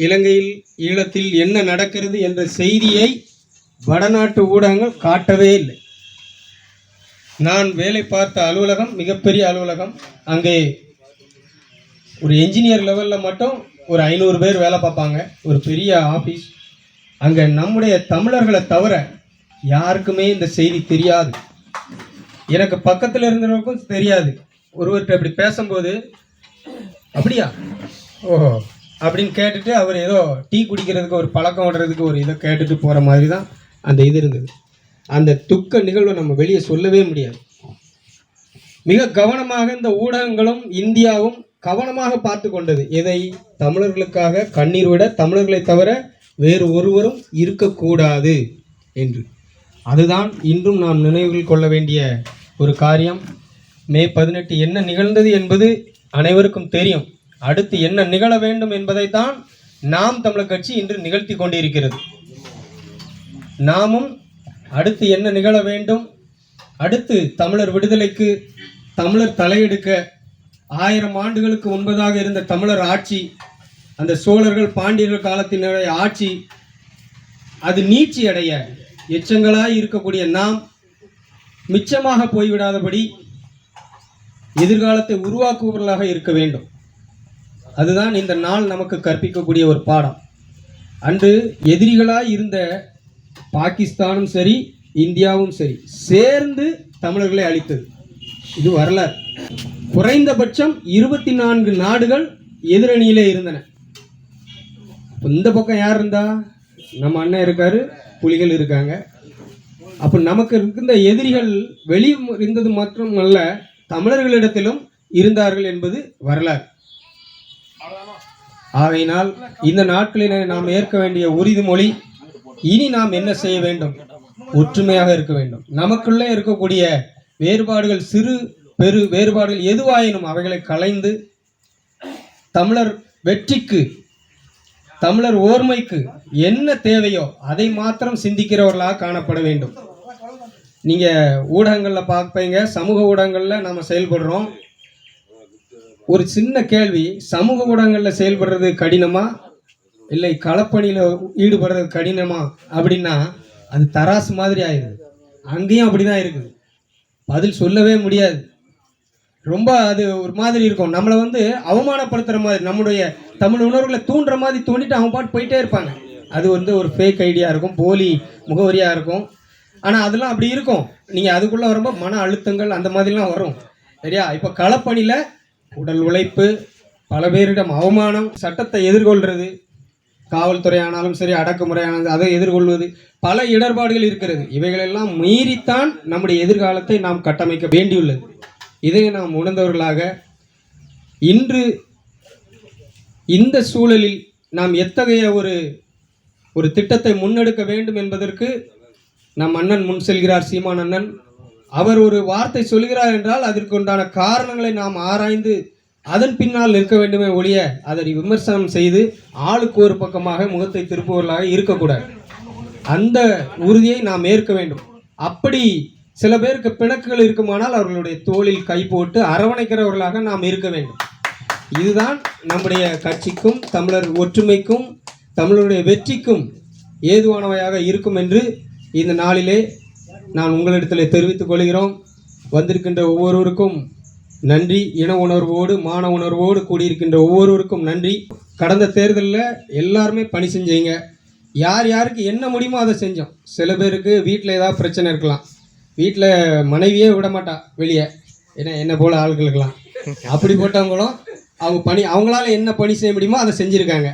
இலங்கையில், ஈழத்தில் என்ன நடக்கிறது என்ற செய்தியை வடநாட்டு ஊடகங்கள் காட்டவே இல்லை. நான் வேலை பார்த்த அலுவலகம் மிகப்பெரிய அலுவலகம். அங்கே ஒரு என்ஜினியர் லெவலில் மட்டும் ஒரு 500 பேர் வேலை பார்ப்பாங்க. ஒரு பெரிய ஆஃபீஸ். அங்கே நம்முடைய தமிழர்களை தவிர யாருக்குமே இந்த செய்தி தெரியாது. எனக்கு பக்கத்தில் இருந்தவருக்கும் தெரியாது. ஒருவர்கிட்ட இப்படி பேசும்போது, அப்படியா, ஓஹோ அப்படின்னு கேட்டுட்டு அவர் ஏதோ டீ குடிக்கிறதுக்கு, ஒரு பழக்கம் விடுறதுக்கு ஒரு இதை கேட்டுட்டு போகிற மாதிரி தான் அந்த இது இருந்தது. அந்த துக்க நிகழ்வை நம்ம வெளியே சொல்லவே முடியாது. மிக கவனமாக இந்த ஊடகங்களும் இந்தியாவும் கவனமாக பார்த்து கொண்டது. எதை? தமிழர்களுக்காக கண்ணீர் விட தமிழர்களை தவிர வேறு ஒருவரும் இருக்கக்கூடாது என்று. அதுதான் இன்றும் நாம் நினைவில் கொள்ள வேண்டிய ஒரு காரியம். மே 18 என்ன நிகழ்ந்தது என்பது அனைவருக்கும் தெரியும். அடுத்து என்ன நிகழ வேண்டும் என்பதைத்தான் நாம் தமிழர் கட்சி இன்று நிகழ்த்தி கொண்டிருக்கிறது. நாமும் அடுத்து என்ன நிகழ வேண்டும், அடுத்து தமிழர் விடுதலைக்கு, தமிழர் தலையெடுக்க, 1000 ஆண்டுகளுக்கு முன்பதாக இருந்த தமிழர் ஆட்சி, அந்த சோழர்கள் பாண்டியர்கள் காலத்தினுடைய ஆட்சி, அது நீட்சி அடைய எச்சங்களாய் இருக்கக்கூடிய நாம் மிச்சமாக போய்விடாதபடி எதிர்காலத்தை உருவாக்குபவர்களாக இருக்க வேண்டும். அதுதான் இந்த நாள் நமக்கு கற்பிக்கக்கூடிய ஒரு பாடம். அன்று எதிரிகளாய் இருந்த பாகிஸ்தானும் சரி, இந்தியாவும் சரி சேர்ந்து தமிழர்களை அழித்தது. இது வரலாறு. குறைந்தபட்சம் 24 நாடுகள் எதிரணியிலே இருந்தன. இந்த பக்கம் யார் இருந்தா? நம்ம அண்ணன் இருக்காரு, புலிகள் இருக்காங்க. அப்போ நமக்கு இருந்த எதிரிகள் வெளியே இருந்தது மட்டுமல்ல, தமிழர்களிடத்திலும் இருந்தார்கள் என்பது வரலாறு. ஆகையினால் இந்த நாட்களில் நாம் ஏற்க வேண்டிய உறுதிமொழி, இனி நாம் என்ன செய்ய வேண்டும்? ஒற்றுமையாக இருக்க வேண்டும். நமக்குள்ளே இருக்கக்கூடிய வேறுபாடுகள், சிறு பெரு வேறுபாடுகள் எதுவாயினும் அவைகளை களைந்து தமிழர் வெற்றிக்கு, தமிழர் ஓர்மைக்கு என்ன தேவையோ அதை மாத்திரம் சிந்திக்கிறவர்களாக காணப்பட வேண்டும். நீங்கள் ஊடகங்களில் பார்ப்பீங்க, சமூக ஊடகங்களில் நம்ம செயல்படுறோம். ஒரு சின்ன கேள்வி, சமூக ஊடகங்களில் செயல்படுறது கடினமா இல்லை களப்பணியில் ஈடுபடுறது கடினமா அப்படின்னா அது தராசு மாதிரி ஆயிடுது. அங்கேயும் அப்படி தான் இருக்குது. பதில் சொல்லவே முடியாது. ரொம்ப அது ஒரு மாதிரி இருக்கும். நம்மளை அவமானப்படுத்துகிற மாதிரி, நம்முடைய தமிழ் உணர்வுகளை தூண்டுற மாதிரி தோண்டிட்டு அவங்க பாட்டு போயிட்டே இருப்பாங்க. அது ஒரு ஃபேக் ஐடியா இருக்கும், போலி முகவரியாக இருக்கும். ஆனால் அதெல்லாம் அப்படி இருக்கும். நீங்கள் அதுக்குள்ளே வரும்போது மன அழுத்தங்கள் அந்த மாதிரிலாம் வரும். சரியா? இப்போ களப்பணியில் உடல் உழைப்பு, பல பேரிடம் அவமானம், சட்டத்தை எதிர்கொள்கிறது, காவல்துறை ஆனாலும் சரி, அடக்குமுறை ஆனாலும் அதை எதிர்கொள்வது, பல இடர்பாடுகள் இருக்கிறது. இவைகளெல்லாம் மீறித்தான் நம்முடைய எதிர்காலத்தை நாம் கட்டமைக்க வேண்டியுள்ளது. இதை நாம் உணர்ந்தவர்களாக இன்று இந்த சூழலில் நாம் எத்தகைய ஒரு திட்டத்தை முன்னெடுக்க வேண்டும் என்பதற்கு நம் அண்ணன் முன் செல்கிறார், சீமான் அண்ணன். அவர் ஒரு வார்த்தை சொல்கிறார் என்றால் அதற்கு உண்டான காரணங்களை நாம் ஆராய்ந்து அதன் பின்னால் நிற்க வேண்டுமே ஒழிய அதை விமர்சனம் செய்து ஆளுக்கு ஒரு பக்கமாக முகத்தை திருப்புவர்களாக இருக்கக்கூடாது. அந்த உறுதியை நாம் ஏற்க வேண்டும். அப்படி சில பேருக்கு பிணக்குகள் இருக்குமானால் அவர்களுடைய தோளில் கை போட்டு அரவணைக்கிறவர்களாக நாம் இருக்க வேண்டும். இதுதான் நம்முடைய கட்சிக்கும் தமிழர் ஒற்றுமைக்கும் தமிழருடைய வெற்றிக்கும் ஏதுவானவையாக இருக்கும் என்று இந்த நாளிலே நான் உங்களிடத்தில் தெரிவித்துக் கொள்கிறோம். வந்திருக்கின்ற ஒவ்வொருவருக்கும் நன்றி. இன உணர்வோடு மான உணர்வோடு கூடியிருக்கின்ற ஒவ்வொருவருக்கும் நன்றி. கடந்த தேர்தலில் எல்லாருமே பணி செஞ்சீங்க. யார் யாருக்கு என்ன முடியுமோ அதை செஞ்சோம். சில பேருக்கு வீட்டில் ஏதாவது பிரச்சனை இருக்கலாம், வீட்டில் மனைவியே விட மாட்டா வெளியே, ஏன்னா என்ன போல ஆட்களுக்கெல்லாம் அப்படிப்பட்டவங்களும் அவங்களால என்ன பணி செய்ய முடியுமோ அதை செஞ்சுருக்காங்க.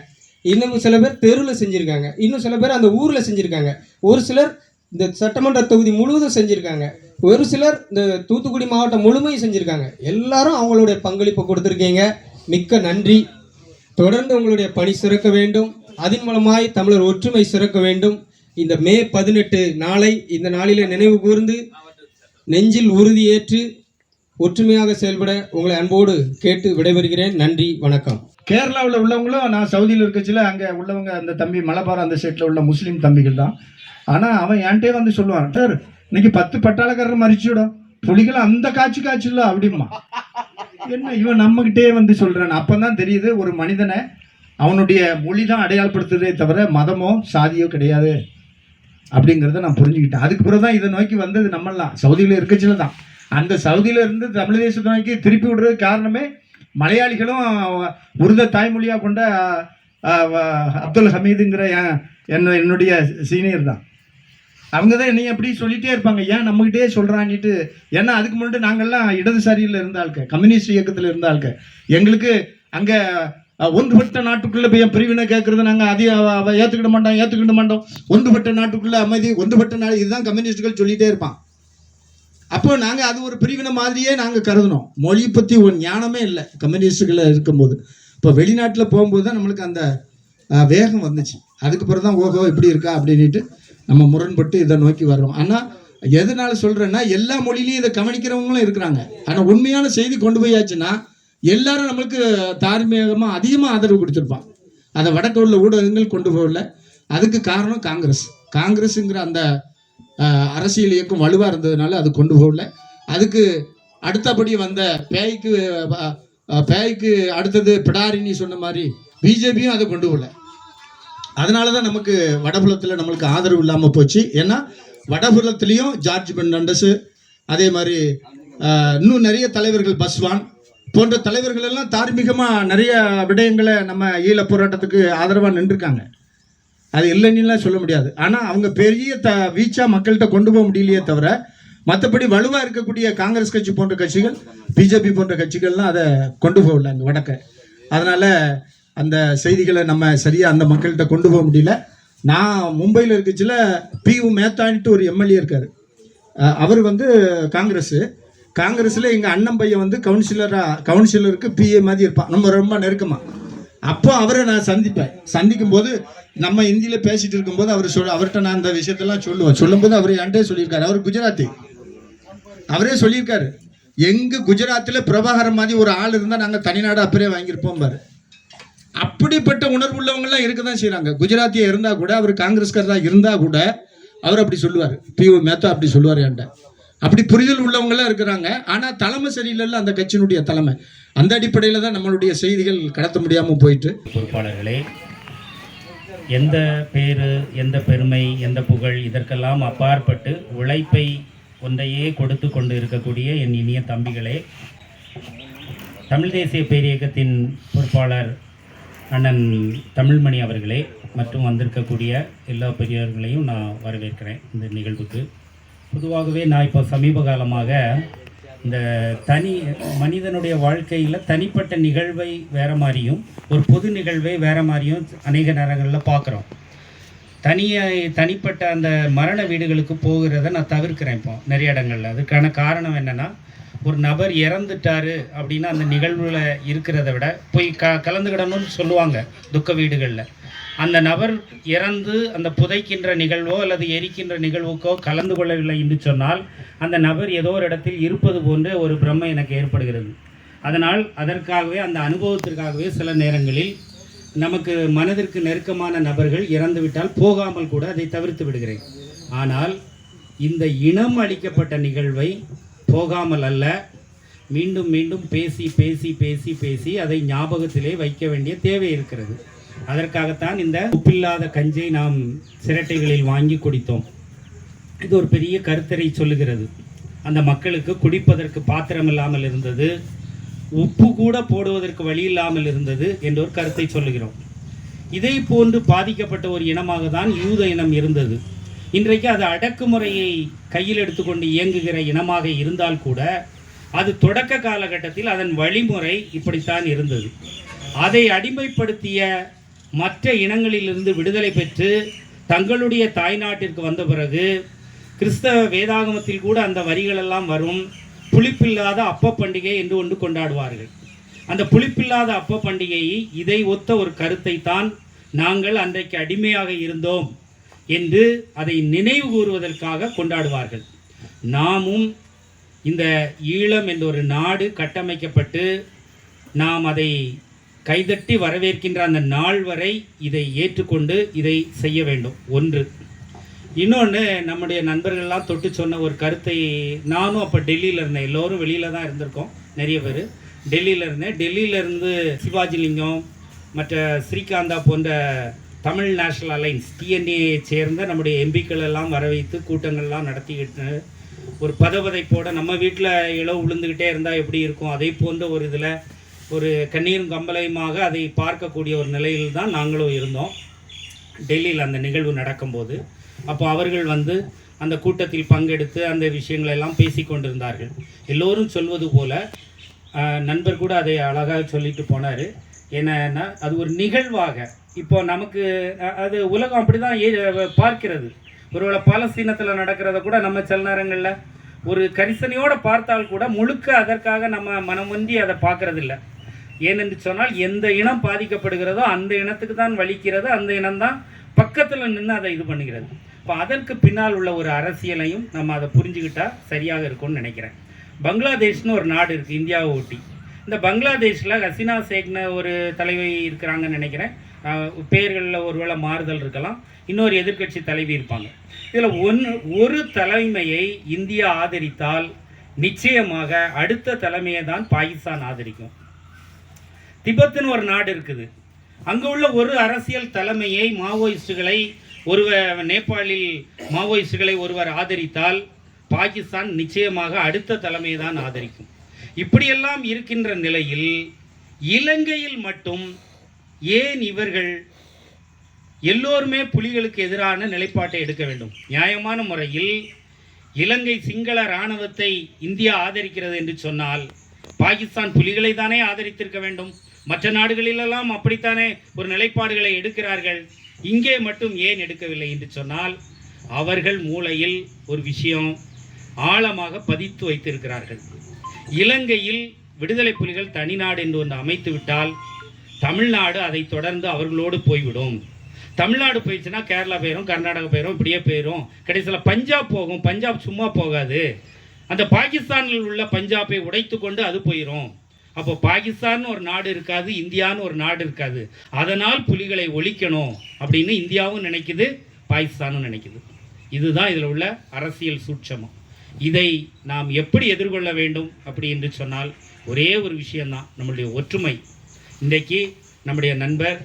இன்னும் சில பேர் தெருவில் செஞ்சுருக்காங்க, இன்னும் சில பேர் அந்த ஊரில் செஞ்சுருக்காங்க, ஒரு சிலர் இந்த சட்டமன்ற தொகுதி முழுவதும் செஞ்சுருக்காங்க, ஒரு சிலர் இந்த தூத்துக்குடி மாவட்டம் முழுமையும் செஞ்சுருக்காங்க. எல்லாரும் அவங்களுடைய பங்களிப்பை கொடுத்துருக்கீங்க. மிக்க நன்றி. தொடர்ந்து உங்களுடைய பணி சிறக்க வேண்டும். அதன் மூலமாய் தமிழர் ஒற்றுமை சிறக்க வேண்டும். இந்த மே 18 நாளை இந்த நாளிலே நினைவு கூர்ந்து நெஞ்சில் உறுதியேற்று ஒற்றுமையாக செயல்பட உங்களை அன்போடு கேட்டு விடைபெறுகிறேன். நன்றி, வணக்கம். கேரளாவில் உள்ளவங்களும் நான் சவுதியில் இருக்கச்சில அங்கே உள்ளவங்க அந்த தம்பி மலபார் அந்த சைட்டில் உள்ள முஸ்லீம் தம்பிகள் தான். ஆனால் அவன் என்கிட்டே வந்து சொல்லுவான், சார் இன்னைக்கு 10 பட்டாளக்காரர் மறிச்சுடும், புலிகளை அந்த காய்ச்சல அப்படிமா. என்ன இவன் நம்மகிட்டே வந்து சொல்கிறான். அப்போ தான் தெரியுது ஒரு மனிதனை அவனுடைய மொழி தான் அடையாளப்படுத்துதே தவிர மதமோ சாதியோ கிடையாது அப்படிங்கிறத நான் புரிஞ்சுக்கிட்டேன். அதுக்கு பிறகு தான் இதை நோக்கி வந்தது. நம்மளாம் சவுதியில் இருக்கச்சில தான் அந்த சவுதியில் இருந்து தமிழ் தேசத்தை நோக்கி திருப்பி விடுறதுக்கு காரணமே மலையாளிகளும் உருத தாய்மொழியாக கொண்ட அப்துல் ஹமீதுங்கிற என்னுடைய சீனியர் தான். அவங்க தான் என்னை அப்படி சொல்லிகிட்டே இருப்பாங்க, ஏன் நம்மகிட்டே சொல்கிறான்ட்டு. ஏன்னா அதுக்கு முன்னாடி நாங்கள்லாம் இடதுசாரியில் இருந்த ஆளுக்க, கம்யூனிஸ்ட் இயக்கத்தில் இருந்த ஆளுக்க. எங்களுக்கு அங்கே ஒன்றுபட்ட நாட்டுக்குள்ளே போய் பிரிவினை கேட்குறது நாங்கள் அதை ஏற்றுக்கிட மாட்டோம். ஒன்றுபட்ட நாட்டுக்குள்ளே அமைதி, ஒன்றுபட்ட நாடு, இதுதான் கம்யூனிஸ்டுகள் சொல்லிகிட்டே இருப்பான். அப்போ நாங்கள் அது ஒரு பிரிவினை மாதிரியே நாங்கள் கருதினோம். மொழி பற்றி ஒரு ஞானமே இல்லை கம்யூனிஸ்டுகளை இருக்கும்போது. இப்போ வெளிநாட்டில் போகும்போது தான் நம்மளுக்கு அந்த வேகம் வந்துச்சு. அதுக்கு பிறகு தான் ஓஹோ இப்படி இருக்கா அப்படின்ட்டு நம்ம முரண்பட்டு இதை நோக்கி வர்றோம். ஆனால் எதனால சொல்கிறேன்னா எல்லா மொழியிலையும் இதை கவனிக்கிறவங்களும் இருக்கிறாங்க. ஆனால் உண்மையான செய்தி கொண்டு போயாச்சுன்னா எல்லாரும் நம்மளுக்கு தார்மீகமாக அதிகமாக ஆதரவு கொடுத்துருப்பான். அதை வடக்கு உள்ள ஊடகங்கள் கொண்டு போகல. அதுக்கு காரணம் காங்கிரஸுங்கிற அந்த அரசியல் இயக்கம் வலுவாக இருந்ததுனால அது கொண்டு போகல. அதுக்கு அடுத்தபடி வந்த பேய்க்கு அடுத்தது பிடாரின்னு சொன்ன மாதிரி பிஜேபியும் அதை கொண்டு போகல. அதனால தான் நமக்கு வடபுலத்தில் நம்மளுக்கு ஆதரவு இல்லாமல் போச்சு. ஏன்னா வடபுலத்துலேயும் ஜார்ஜ் பெர்னாண்டஸ், அதே மாதிரி இன்னும் நிறைய தலைவர்கள், பஸ்வான் போன்ற தலைவர்கள் எல்லாம் தார்மீகமாக நிறைய விடயங்களை நம்ம ஈழ போராட்டத்துக்கு ஆதரவாக நின்றுருக்காங்க. அது இல்லைன்னுலாம் சொல்ல முடியாது. ஆனால் அவங்க பெரிய வீச்சா மக்கள்கிட்ட கொண்டு போக முடியலையே தவிர மற்றபடி வலுவாக இருக்கக்கூடிய காங்கிரஸ் கட்சி போன்ற கட்சிகள், பிஜேபி போன்ற கட்சிகள்லாம் அதை கொண்டு போகல அங்கே வடக்க. அதனால் அந்த செய்திகளை நம்ம சரியாக அந்த மக்கள்கிட்ட கொண்டு போக முடியல. நான் மும்பையில் இருக்கச்சில PU மேத்தான்ட்டு ஒரு எம்எல்ஏ இருக்கார். அவர் வந்து காங்கிரஸில் எங்கள் அண்ணன் பையன் வந்து கவுன்சிலருக்கு PA மாதிரி இருப்பான், நம்ம ரொம்ப நெருக்கமாக. அப்போ அவரை நான் சந்திக்கும் போது நம்ம இந்தியில் பேசிகிட்டு இருக்கும்போது அவர்கிட்ட நான் அந்த விஷயத்தெல்லாம் சொல்லும்போது அவர் என்கிட்டே சொல்லியிருக்காரு. அவர் குஜராத்தி. அவரே சொல்லியிருக்காரு, எங்கள் குஜராத்தில் பிரபாகரன் மாதிரி ஒரு ஆள் இருந்தால் நாங்கள் தனிநாடு அப்படியே வாங்கியிருப்போம் பாரு. அப்படிப்பட்ட உணர்வுள்ளவங்கெல்லாம் இருக்க தான் செய்கிறாங்க. குஜராத்தியா இருந்தால் கூட, அவர் காங்கிரஸ்காரராக இருந்தால் கூட அவர் அப்படி சொல்லுவார். PU மேத்தா அப்படி சொல்லுவார் என்கிட்ட. அப்படி புரிதல் உள்ளவங்களாம் இருக்கிறாங்க. ஆனால் தலைமை சரியில்லைல்ல அந்த கட்சியினுடைய தலைமை. அந்த அடிப்படையில் தான் நம்மளுடைய செய்திகள் கடத்த முடியாமல் போயிட்டு. பொறுப்பாளர்களே, எந்த பேரு, எந்த பெருமை, எந்த புகழ், இதற்கெல்லாம் அப்பாற்பட்டு உழைப்பை ஒன்றையே கொடுத்து கொண்டு இருக்கக்கூடிய என் இனிய தம்பிகளே, தமிழ் தேசிய பேரியக்கத்தின் பொறுப்பாளர் அண்ணன் தமிழ்மணி அவர்களே மற்றும் வந்திருக்கக்கூடிய எல்லா பெரியவர்களையும் நான் வரவேற்கிறேன் இந்த நிகழ்வுக்கு. பொதுவாகவே நான் இப்போ சமீப காலமாக இந்த மனிதனுடைய வாழ்க்கையில் தனிப்பட்ட நிகழ்வை வேறு மாதிரியும் ஒரு பொது நிகழ்வை வேறு மாதிரியும் அநேக நேரங்களில் பார்க்குறோம். தனிப்பட்ட அந்த மரண வீடுகளுக்கு போகிறத நான் தவிர்க்கிறேன் இப்போ நிறைய இடங்களில். அதுக்கான காரணம் என்னென்னா, ஒரு நபர் இறந்துட்டார் அப்படின்னா அந்த நிகழ்வில் இருக்கிறத விட போய் கலந்துக்கிடணும்னு சொல்லுவாங்க துக்க வீடுகளில். அந்த நபர் இறந்து அந்த புதைக்கின்ற நிகழ்வோ அல்லது எரிக்கின்ற நிகழ்வுக்கோ கலந்து கொள்ளவில்லை என்று சொன்னால் அந்த நபர் ஏதோ ஒரு இடத்தில் இருப்பது போன்ற ஒரு பிரமை எனக்கு ஏற்படுகிறது. அதனால் அதற்காகவே, அந்த அனுபவத்திற்காகவே சில நேரங்களில் நமக்கு மனதிற்கு நெருக்கமான நபர்கள் இறந்துவிட்டால் போகாமல் கூட அதை தவிர்த்து விடுகிறேன். ஆனால் இந்த இனம் அளிக்கப்பட்ட நிகழ்வை போகாமல் அல்ல, மீண்டும் மீண்டும் பேசி பேசி பேசி பேசி அதை ஞாபகத்திலே வைக்க வேண்டிய தேவை இருக்கிறது. அதற்காகத்தான் இந்த உப்பில்லாத கஞ்சை நாம் சிரட்டைகளில் வாங்கி குடித்தோம். இது ஒரு பெரிய கருத்தரை சொல்லுகிறது. அந்த மக்களுக்கு குடிப்பதற்கு பாத்திரம் இல்லாமல் இருந்தது, உப்பு கூட போடுவதற்கு வழி இல்லாமல் இருந்தது என்ற ஒரு கருத்தை சொல்லுகிறோம். இதை போன்று பாதிக்கப்பட்ட ஒரு இனமாக தான் யூத இனம் இருந்தது. இன்றைக்கு அது அடக்குமுறையை கையில் எடுத்துக்கொண்டு இயங்குகிற இனமாக இருந்தால் கூட அது தொடக்க காலகட்டத்தில் அதன் வழிமுறை இப்படித்தான் இருந்தது. அதை அடிமைப்படுத்திய மற்ற இனங்களிலிருந்து விடுதலை பெற்று தங்களுடைய தாய்நாட்டிற்கு வந்த பிறகு கிறிஸ்தவ வேதாகமத்தில் கூட அந்த வரிகளெல்லாம் வரும். புளிப்பில்லாத அப்ப பண்டிகை என்று ஒன்று கொண்டாடுவார்கள். அந்த புளிப்பில்லாத அப்ப பண்டிகையை இதை ஒத்த ஒரு கருத்தை தான் நாங்கள் அன்றைக்கு அடிமையாக இருந்தோம் என்று அதை நினைவு கூறுவதற்காக கொண்டாடுவார்கள். நாமும் இந்த ஈழம் என்ற ஒரு நாடு கட்டமைக்கப்பட்டு நாம் அதை கைதட்டி வரவேற்கின்ற அந்த நாள் வரை இதை ஏற்றுக்கொண்டு இதை செய்ய வேண்டும். ஒன்று. இன்னொன்று, நம்முடைய நண்பர்கள்லாம் தொட்டு சொன்ன ஒரு கருத்தை, நானும் அப்போ டெல்லியில் இருந்தேன், எல்லோரும் வெளியில் தான் இருந்திருக்கோம், நிறைய பேர் டெல்லியில் இருந்தேன். டெல்லியிலேருந்து சிவாஜிலிங்கம் மற்ற ஸ்ரீகாந்தா போன்ற தமிழ் நேஷனல் அலைன்ஸ் டிஎன்ஏயை சேர்ந்த நம்முடைய எம்பிக்கள் எல்லாம் வர வைத்து கூட்டங்கள்லாம் நடத்திக்கிட்டு ஒரு பதவதைப்போட நம்ம வீட்டில் இளவு விழுந்துக்கிட்டே இருந்தால் எப்படி இருக்கும், அதை போன்ற ஒரு இதில் ஒரு கண்ணீரும் கம்பளையுமாக அதை பார்க்கக்கூடிய ஒரு நிலையில் தான் நாங்களும் இருந்தோம் டெல்லியில் அந்த நிகழ்வு நடக்கும்போது. அப்போ அவர்கள் வந்து அந்த கூட்டத்தில் பங்கெடுத்து அந்த விஷயங்களெல்லாம் பேசி கொண்டிருந்தார்கள். எல்லோரும் சொல்வது போல் நண்பர் கூட அதை அழகாக சொல்லிட்டு போனார். என்னன்னா, அது ஒரு நிகழ்வாக இப்போ நமக்கு அது உலகம் அப்படி தான் பார்க்கிறது. ஒருவேளை பாலஸ்தீனத்தில் நடக்கிறத கூட நம்ம சில நேரங்களில் ஒரு கரிசனையோடு பார்த்தால் கூட முழுக்க அதற்காக நம்ம மனம் வந்தி அதை பார்க்கறதில்ல. ஏனென்று சொன்னால் எந்த இனம் பாதிக்கப்படுகிறதோ அந்த இனத்துக்கு தான் வலிக்கிறது, அந்த இனம்தான் பக்கத்தில் நின்று அதை இது பண்ணுகிறது. இப்போ அதற்கு பின்னால் உள்ள ஒரு அரசியலையும் நம்ம அதை புரிஞ்சுக்கிட்டால் சரியாக இருக்கும்னு நினைக்கிறேன். பங்களாதேஷ்னு ஒரு நாடு இருக்குது இந்தியாவை ஒட்டி. இந்த பங்களாதேஷில் ஹசீனா ஷேக்னு ஒரு தலைவி இருக்கிறாங்கன்னு நினைக்கிறேன். பெயர்களில் ஒருவேளை மாறுதல் இருக்கலாம். இன்னொரு எதிர்க்கட்சி தலைவி இருப்பாங்க. இதில் ஒரு தலைமையை இந்தியா ஆதரித்தால் நிச்சயமாக அடுத்த தலைமையை தான் பாகிஸ்தான் ஆதரிக்கும். திபெத்துன்னு ஒரு நாடு இருக்குது. அங்கே உள்ள ஒரு அரசியல் தலைமையை மாவோயிஸ்டுகளை நேபாளில் மாவோயிஸ்டுகளை ஒருவர் ஆதரித்தால் பாகிஸ்தான் நிச்சயமாக அடுத்த தலைமையை தான் ஆதரிக்கும். இப்படியெல்லாம் இருக்கின்ற நிலையில் இலங்கையில் மட்டும் ஏன் இவர்கள் எல்லோருமே புலிகளுக்கு எதிரான நிலைப்பாட்டை எடுக்க வேண்டும்? நியாயமான முறையில் இலங்கை சிங்கள இராணுவத்தை இந்தியா ஆதரிக்கிறது என்று சொன்னால் பாகிஸ்தான் புலிகளை தானே ஆதரித்திருக்க வேண்டும். மற்ற நாடுகளிலெல்லாம் அப்படித்தானே ஒரு நிலைப்பாடுகளை எடுக்கிறார்கள். இங்கே மட்டும் ஏன் எடுக்கவில்லை என்று சொன்னால் அவர்கள் மூளையில் ஒரு விஷயம் ஆழமாக பதித்து வைத்திருக்கிறார்கள். இலங்கையில் விடுதலை புலிகள் தனிநாடு என்று ஒன்று அமைத்து விட்டால் தமிழ்நாடு அதை தொடர்ந்து அவர்களோடு போய்விடும். தமிழ்நாடு போயிடுச்சுன்னா கேரளா போயிடும், கர்நாடகா போயிடும், இப்படியே போயிடும். கடைசியில் பஞ்சாப் போகும். பஞ்சாப் சும்மா போகாது, அந்த பாகிஸ்தானில் உள்ள பஞ்சாபை உடைத்து கொண்டு அது போயிடும். அப்போ பாகிஸ்தான் ஒரு நாடு இருக்காது, இந்தியான்னு ஒரு நாடு இருக்காது. அதனால் புலிகளை ஒழிக்கணும் அப்படின்னு இந்தியாவும் நினைக்குது, பாகிஸ்தானும் நினைக்குது. இதுதான் இதில் உள்ள அரசியல் சூட்சமம். இதை நாம் எப்படி எதிர்கொள்ள வேண்டும் அப்படி என்று சொன்னால் ஒரே ஒரு விஷயந்தான், நம்மளுடைய ஒற்றுமை. இன்றைக்கு நம்முடைய நண்பர்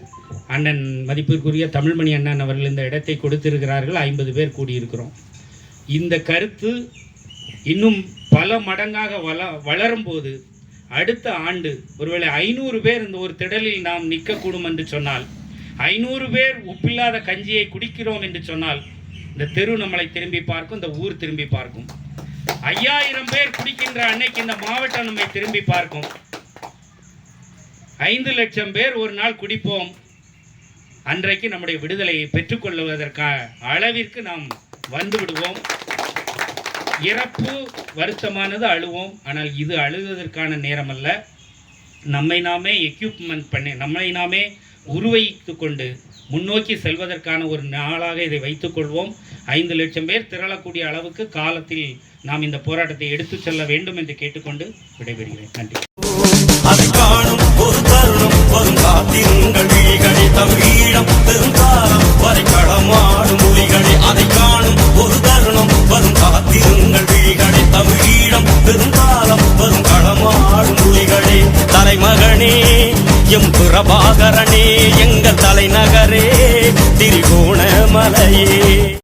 அண்ணன் மதிப்பிற்குரிய தமிழ்மணி அண்ணன் அவர்கள் இந்த இடத்தை கொடுத்திருக்கிறார்கள். 50 பேர் கூடியிருக்கிறோம். இந்த கருத்து இன்னும் பல மடங்காக வளரும்போது அடுத்த ஆண்டு ஒருவேளை 500 பேர் இந்த ஒரு திடலில் நாம் நிற்கக்கூடும் என்று சொன்னால், 500 பேர் உப்பில்லாத கஞ்சியை குடிக்கிறோம் என்று சொன்னால் இந்த தெரு நம்மளை திரும்பி பார்க்கும், இந்த ஊர் திரும்பி பார்க்கும். 5000 பேர் குடிக்கின்ற அன்னைக்கு இந்த மாவட்டம் நம்மை திரும்பி பார்க்கும். 5 லட்சம் பேர் ஒரு நாள் குடிப்போம். அன்றைக்கு நம்முடைய விடுதலையை பெற்றுக்கொள்வதற்கான அளவிற்கு நாம் வந்து விடுவோம். இறப்பு வருத்தமானது, அழுவோம். ஆனால் இது அழுவதற்கான நேரம் அல்ல. நம்மை நாமே எக்யூப்மெண்ட் பண்ணி, நம்மை நாமே உருவகித்து கொண்டு முன்னோக்கி செல்வதற்கான ஒரு நாளாக இதை வைத்துக்கொள்வோம். 5 லட்சம் பேர் திரளக்கூடிய அளவுக்கு காலத்தில் நாம் இந்த போராட்டத்தை எடுத்து செல்ல வேண்டும் என்று கேட்டுக்கொண்டு விடைபெறுகிறேன். நன்றி. அதை காணும் ஒரு தருணம் வரும், காத்திருங்கள் விழிகளே, தமிழீழம் பெருங்காலம் வரை களமாடும் மொழிகளே. அதை காணும் ஒரு தருணம் வரும், காத்திருங்கள் விழிகளே, தமிழீழம் பெருங்காலம் வரும், களமாடும் மொழிகளே. தலைமகனே எம் பிரபாகரனே, எங்கள் தலைநகரே, திரிகோணமலையே.